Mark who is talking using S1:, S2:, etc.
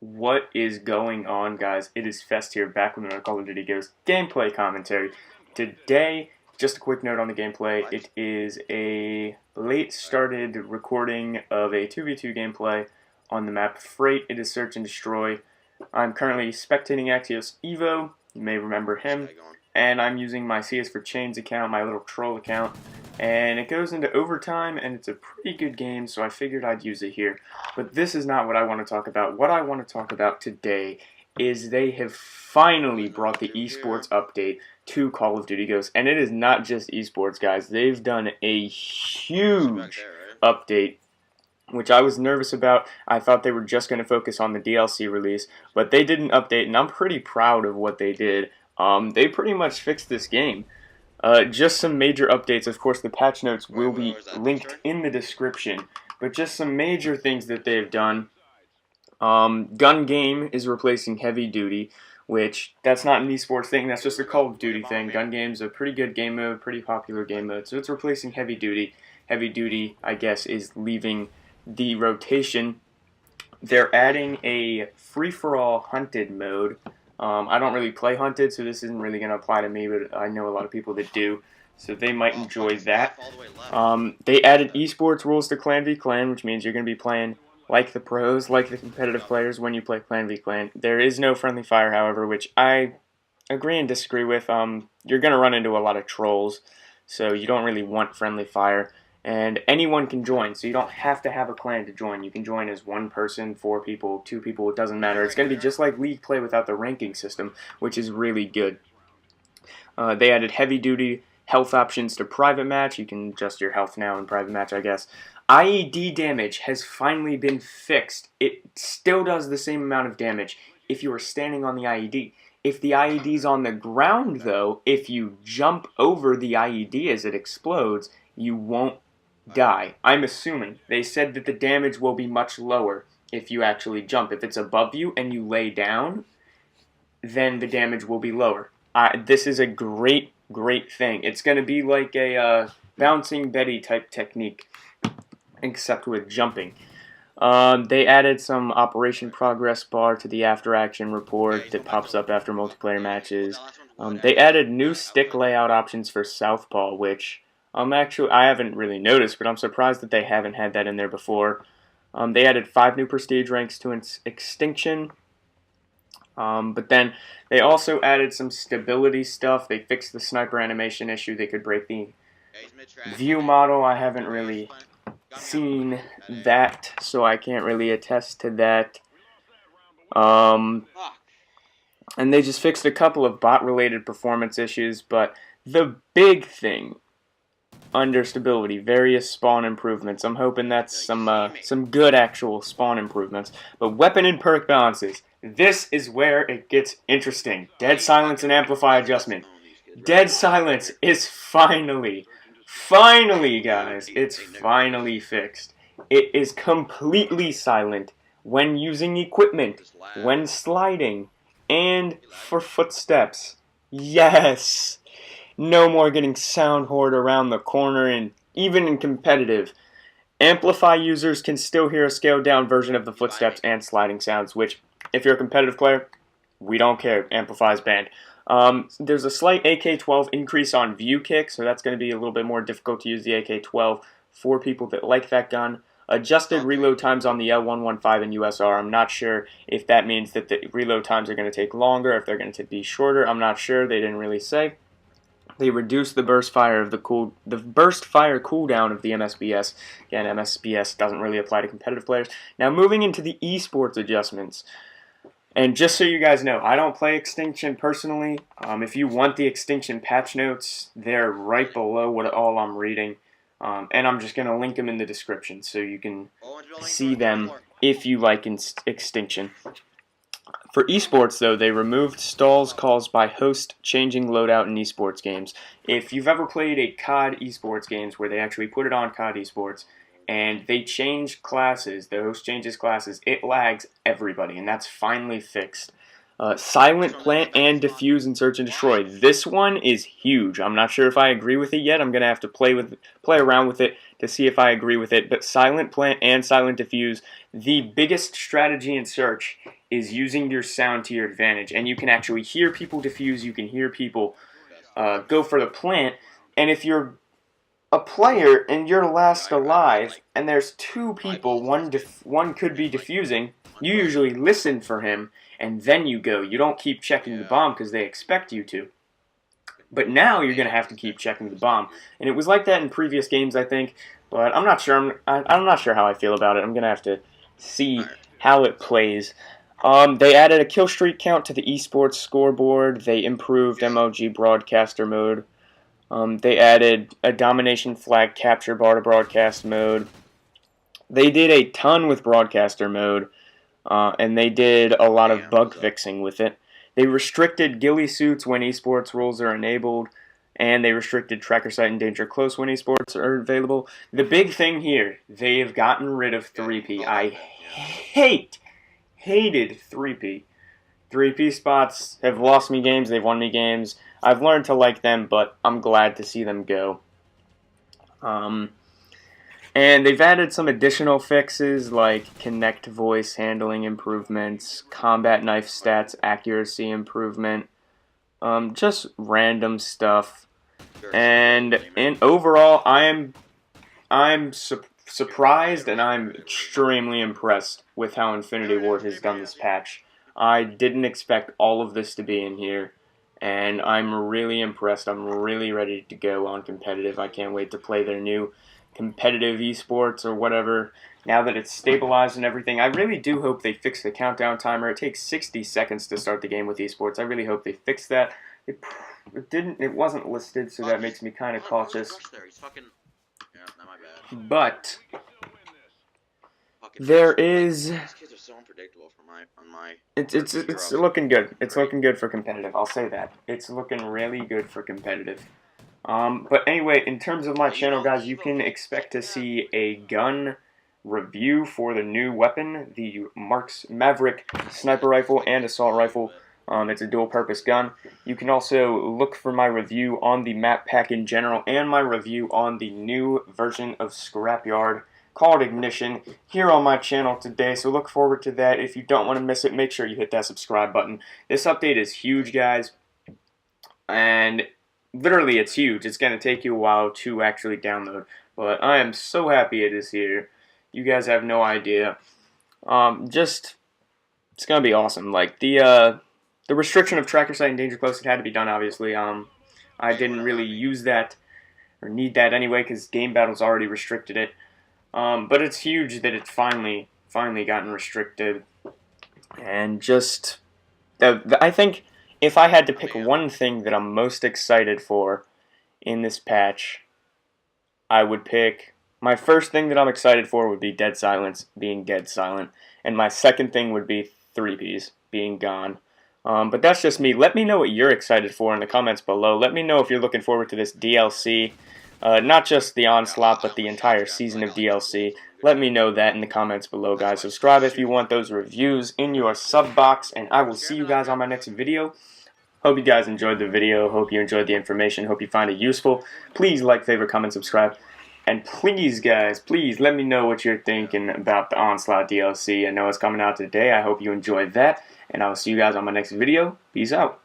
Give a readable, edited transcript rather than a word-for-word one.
S1: What is going on, guys? It is Fest here, back with another Call of Duty Ghost gameplay commentary. Today, just a quick note on the gameplay. It is a late started recording of a 2v2 gameplay on the map Freight. It is Search and Destroy. I'm currently spectating Axios Evo. You may remember him. And I'm using my CS for Chains account, my little troll account. And it goes into overtime, and it's a pretty good game, so I figured I'd use it here. But this is not what I want to talk about. What I want to talk about today is they have finally brought the esports update to Call of Duty Ghosts. And it is not just esports, guys. They've done a huge update, which I was nervous about. I thought they were just going to focus on the DLC release, but they did an update, and I'm pretty proud of what they did. They pretty much fixed this game. Just some major updates. Of course, the patch notes will be linked in the description, but just some major things that they've done. Gun Game is replacing Heavy Duty, which that's not an esports thing, that's just a Call of Duty thing. Gun Game's a pretty good game mode, pretty popular game mode, so it's replacing Heavy Duty. Heavy Duty, I guess, is leaving the rotation. They're adding a free-for-all hunted mode. I don't really play hunted, so this isn't really going to apply to me, but I know a lot of people that do, so they might enjoy that. They added esports rules to Clan v Clan, which means you're going to be playing like the pros, like the competitive players when you play Clan v Clan. There is no friendly fire, however, which I agree and disagree with. You're going to run into a lot of trolls, so you don't really want friendly fire. And anyone can join, so you don't have to have a clan to join. You can join as one person, 4 people, 2 people, it doesn't matter. It's going to be just like League play without the ranking system, which is really good. They added heavy duty health options to private match. You can adjust your health now in private match, I guess. IED damage has finally been fixed. It still does the same amount of damage if you are standing on the IED. If the IED is on the ground, though, if you jump over the IED as it explodes, you won't die. I'm assuming. They said that the damage will be much lower if you actually jump. If it's above you and you lay down, then the damage will be lower. This is a great thing. It's going to be like a bouncing Betty type technique, except with jumping. They added some Operation Progress bar to the after action report that pops up after multiplayer matches. They added new stick layout options for Southpaw, which I haven't really noticed, but I'm surprised that they haven't had that in there before. They added 5 new prestige ranks to Extinction. But then they also added some stability stuff. They fixed the sniper animation issue. They could break the view model. I haven't really seen that, so I can't really attest to that. And they just fixed a couple of bot-related performance issues, but the big thing under stability, various spawn improvements. I'm hoping that's some good actual spawn improvements. But weapon and perk balances. This is where it gets interesting. Dead silence and amplify adjustment. Dead silence is finally, guys, it's finally fixed. It is completely silent when using equipment, when sliding, and for footsteps. Yes! No more getting sound horde around the corner, and even in competitive, Amplify users can still hear a scaled down version of the footsteps and sliding sounds, which, if you're a competitive player, we don't care. Amplify is banned. There's a slight AK-12 increase on view kick, so that's going to be a little bit more difficult to use the AK-12 for people that like that gun. Adjusted reload times on the L115 and USR. I'm not sure if that means that the reload times are going to take longer, if they're going to be shorter. I'm not sure. They didn't really say. They reduced the burst fire cooldown of the MSBS. Again, MSBS doesn't really apply to competitive players. Now, moving into the esports adjustments. And just so you guys know, I don't play Extinction personally. If you want the Extinction patch notes, they're right below what all I'm reading. And I'm just going to link them in the description so you can see them if you like Extinction. For esports, though, they removed stalls caused by host changing loadout in esports games. If you've ever played a COD esports games where they actually put it on COD esports and they change classes, the host changes classes, it lags everybody, and that's finally fixed. Silent Plant and Defuse and Search and Destroy. This one is huge. I'm not sure if I agree with it yet. I'm going to have to play around with it to see if I agree with it. But Silent Plant and Silent Defuse, the biggest strategy in Search is using your sound to your advantage, and you can actually hear people defuse, you can hear people go for the plant, and if you're a player and you're last alive, and there's two people, one could be defusing, you usually listen for him, and then you go. You don't keep checking the bomb because they expect you to. But now you're going to have to keep checking the bomb. And it was like that in previous games, I think, but I'm not sure. I'm not sure how I feel about it. I'm going to have to see how it plays. They added a kill streak count to the esports scoreboard. They improved MLG broadcaster mode. They added a domination flag capture bar to broadcast mode. They did a ton with broadcaster mode, and they did a lot of bug fixing with it. They restricted ghillie suits when esports rules are enabled, and they restricted tracker sight and danger close when esports are available. The big thing here, they have gotten rid of 3P. I hated 3P. 3P spots have lost me games, they've won me games. I've learned to like them, but I'm glad to see them go. And they've added some additional fixes like Connect voice handling improvements, combat knife stats accuracy improvement, just random stuff. And overall, I'm surprised and I'm extremely impressed with how Infinity Ward has done this patch. I didn't expect all of this to be in here, and I'm really impressed. I'm really ready to go on competitive. I can't wait to play their new competitive esports or whatever, now that it's stabilized and everything. I really do hope they fix the countdown timer. It takes 60 seconds to start the game with esports. I really hope they fix that. It wasn't listed, so that makes me kind of cautious. But there is, it's looking good. It's looking good for competitive. I'll say that. It's looking really good for competitive. But anyway, in terms of my channel, guys, you can expect to see a gun review for the new weapon, the Marks Maverick sniper rifle and assault rifle. It's a dual-purpose gun. You can also look for my review on the map pack in general and my review on the new version of Scrapyard called Ignition here on my channel today, so look forward to that. If you don't want to miss it, make sure you hit that subscribe button. This update is huge, guys, and literally, it's huge. It's going to take you a while to actually download, but I am so happy it is here. You guys have no idea. It's going to be awesome. Like, the restriction of tracker sight and danger close, it had to be done, obviously. I didn't really use that or need that anyway because Game Battle's already restricted it. But it's huge that it's finally gotten restricted. And just, I think, if I had to pick one thing that I'm most excited for in this patch, I would pick, my first thing that I'm excited for would be Dead Silence being dead silent, and my second thing would be 3Ps being gone. But that's just me. Let me know what you're excited for in the comments below. Let me know if you're looking forward to this DLC, not just the Onslaught, but the entire season of DLC. Let me know that in the comments below, guys. Subscribe if you want those reviews in your sub box, and I will see you guys on my next video. Hope you guys enjoyed the video. Hope you enjoyed the information. Hope you find it useful. Please like, favorite, comment, subscribe. And please, guys, please let me know what you're thinking about the Onslaught DLC. I know it's coming out today. I hope you enjoyed that. And I will see you guys on my next video. Peace out.